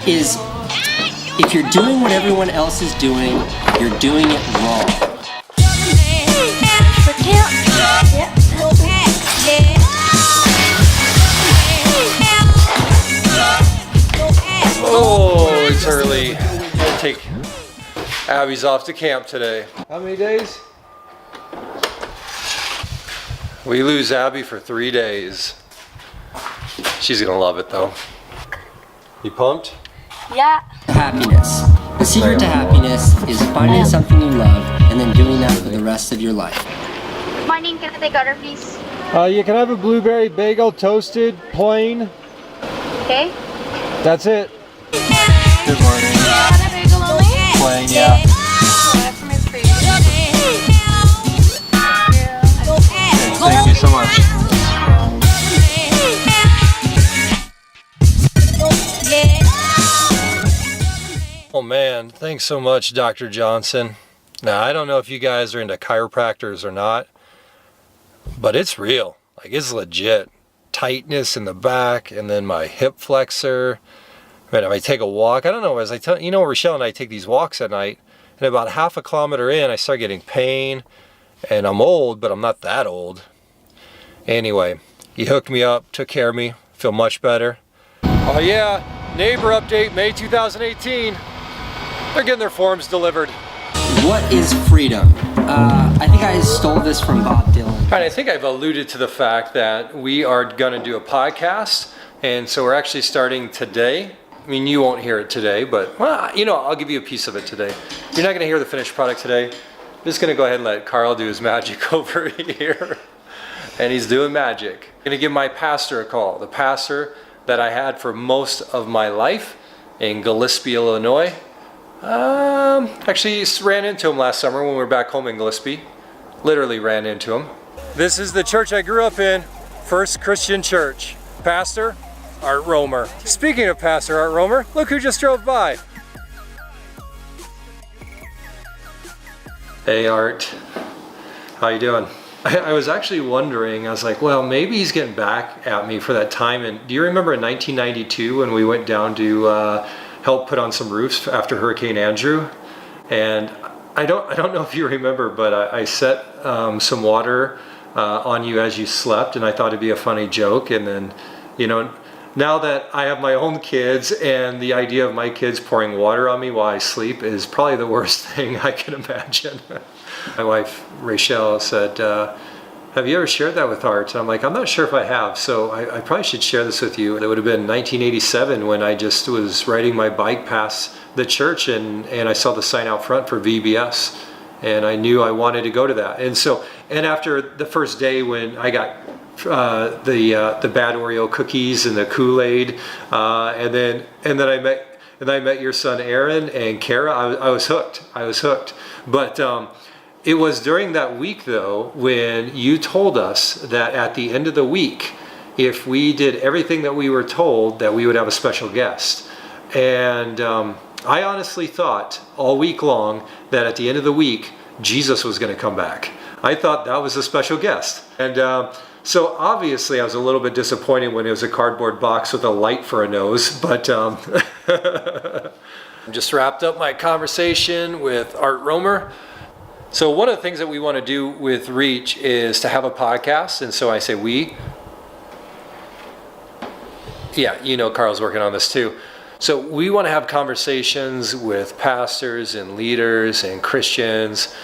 is if you're doing what everyone else is doing, you're doing it wrong. Oh, it's early. I'll take Abby's off to camp today. How many days? We lose Abby for 3 days. She's gonna love it though. You pumped? Yeah. Happiness. The secret to happiness is finding something you love and then doing that for the rest of your life. Morning, can I take order, please? You can have a blueberry bagel, toasted, plain. Okay. That's it. Good morning. Want a bagel only? Plain, yeah. That's my favorite. Thank you so much. Oh man, thanks so much, Dr. Johnson. Now, I don't know if you guys are into chiropractors or not, but it's real. Like, it's legit. Tightness in the back, and then my hip flexor. Man, if I take a walk, I don't know, as I tell you know, Rochelle and I take these walks at night, and about half a kilometer in, I start getting pain, and I'm old, but I'm not that old. Anyway, he hooked me up, took care of me, feel much better. Oh yeah, neighbor update, May 2018. They're getting their forms delivered. What is freedom? I think I stole this from Bob Dylan. All right, I think I've alluded to the fact that we are going to do a podcast, and so we're actually starting today. I mean, you won't hear it today, but, well, you know, I'll give you a piece of it today. You're not going to hear the finished product today. I'm just going to go ahead and let Carl do his magic over here. And he's doing magic. I'm going to give my pastor a call, the pastor that I had for most of my life in Gillespie, Illinois. Actually ran into him last summer when we were back home in Gillespie. Literally ran into him. This is the church I grew up in, First Christian Church. Pastor Art Romer. Speaking of Pastor Art Romer, look who just drove by. Hey Art, how you doing? I was actually wondering, I was like, well, maybe he's getting back at me for that time. And do you remember in 1992 when we went down to help put on some roofs after Hurricane Andrew? And I don't know if you remember, but I set some water on you as you slept, and I thought it'd be a funny joke. And then, you know, now that I have my own kids, and the idea of my kids pouring water on me while I sleep is probably the worst thing I can imagine. My wife, Rachel, said, have you ever shared that with Art? And I'm like, I'm not sure if I have, so I probably should share this with you. It would have been 1987 when I just was riding my bike past the church, and I saw the sign out front for VBS, and I knew I wanted to go to that. And after the first day when I got the bad Oreo cookies and the Kool-Aid, and then I met your son Aaron and Kara, I was hooked. But it was during that week, though, when you told us that at the end of the week, if we did everything that we were told, that we would have a special guest. And I honestly thought all week long that at the end of the week, Jesus was going to come back. I thought that was a special guest. And so obviously I was a little bit disappointed when it was a cardboard box with a light for a nose, but I just wrapped up my conversation with Art Romer. So one of the things that we want to do with Reach is to have a podcast, and so I say we. Yeah, you know Carl's working on this too. So we want to have conversations with pastors and leaders and Christians,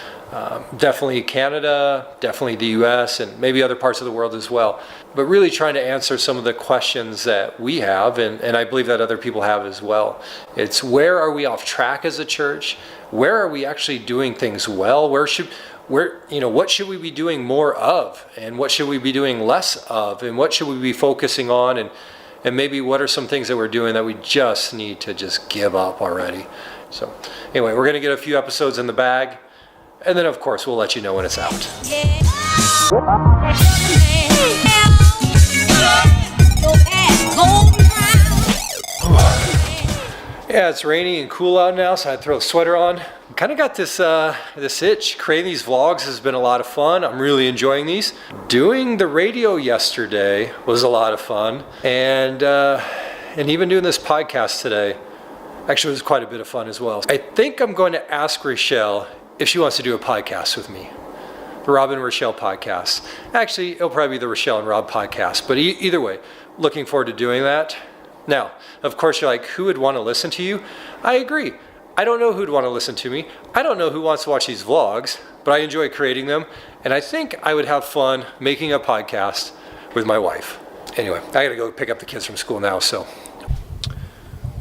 definitely Canada, definitely the US, and maybe other parts of the world as well. But really trying to answer some of the questions that we have, and I believe that other people have as well. It's where are we off track as a church? Where are we actually doing things well? What should we be doing more of? And what should we be doing less of? And what should we be focusing on? And maybe what are some things that we're doing that we just need to just give up already? So anyway, we're going to get a few episodes in the bag. And then, of course, we'll let you know when it's out. Yeah, it's rainy and cool out now, so I had to throw a sweater on. Kind of got this itch. Creating these vlogs has been a lot of fun. I'm really enjoying these. Doing the radio yesterday was a lot of fun, and even doing this podcast today Actually, it was quite a bit of fun as well. I think I'm going to ask Rochelle if she wants to do a podcast with me. The Rob and Rochelle podcast. Actually, it'll probably be the Rochelle and Rob podcast, but either way, looking forward to doing that. Now, of course, you're like, who would want to listen to you? I agree. I don't know who'd want to listen to me. I don't know who wants to watch these vlogs, but I enjoy creating them. And I think I would have fun making a podcast with my wife. Anyway, I gotta go pick up the kids from school now, so.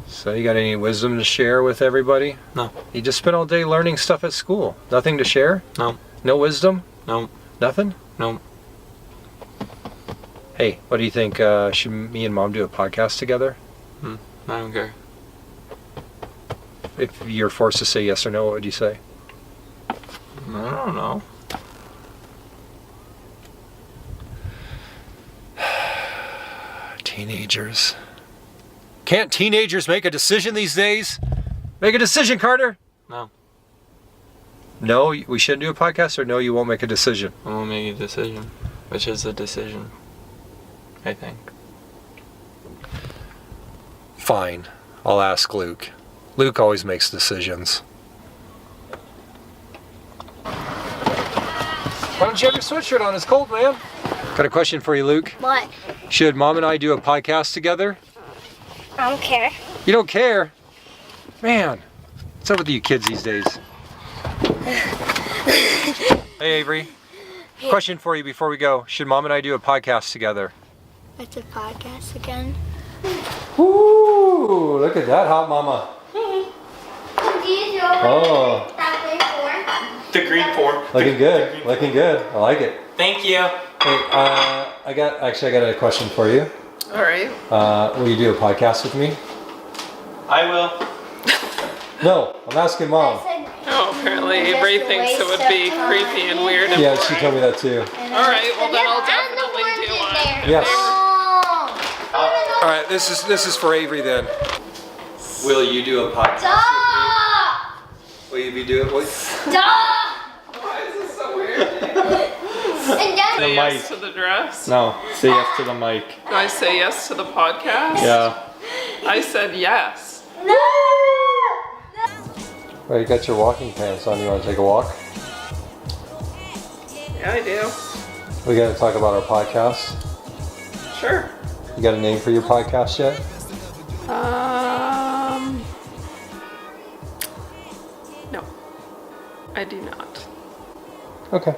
So you got any wisdom to share with everybody? No. You just spent all day learning stuff at school. Nothing to share? No. No wisdom? No. Nothing? No. Hey, what do you think? Should me and Mom do a podcast together? I don't care. If you're forced to say yes or no, what would you say? I don't know. Teenagers. Can't teenagers make a decision these days? Make a decision, Carter! No. No, we shouldn't do a podcast, or no, you won't make a decision? I won't make a decision. Which is a decision, I think. Fine. I'll ask Luke. Luke always makes decisions. Why don't you have your sweatshirt on? It's cold, man. Got a question for you, Luke. What? Should Mom and I do a podcast together? I don't care. You don't care? Man, what's up with you kids these days? Hey, Avery. Question for you before we go. Should Mom and I do a podcast together? What's a podcast again? Ooh, look at that hot mama. Oh, The green form. looking good. Looking good. I like it. Thank you. Hey, I got a question for you. All right. Will you do a podcast with me? I will. No, I'm asking Mom. Oh, apparently Avery thinks it would be creepy and weird and Yeah, she boring. told me that too. All right, well then I'll definitely do one. Yes. All right, this is for Avery then. Will you do a podcast Stop! with me? Will you be doing what? Stop! Why is this so weird? And then Say The yes mic. to the dress. No. Say yes to the mic. Do I say yes to the podcast? Yeah. I said yes. Well, you got your walking pants on. You want to take a walk? Yeah, I do. We got to talk about our podcast. Sure. You got a name for your podcast yet? No. I do not. Okay.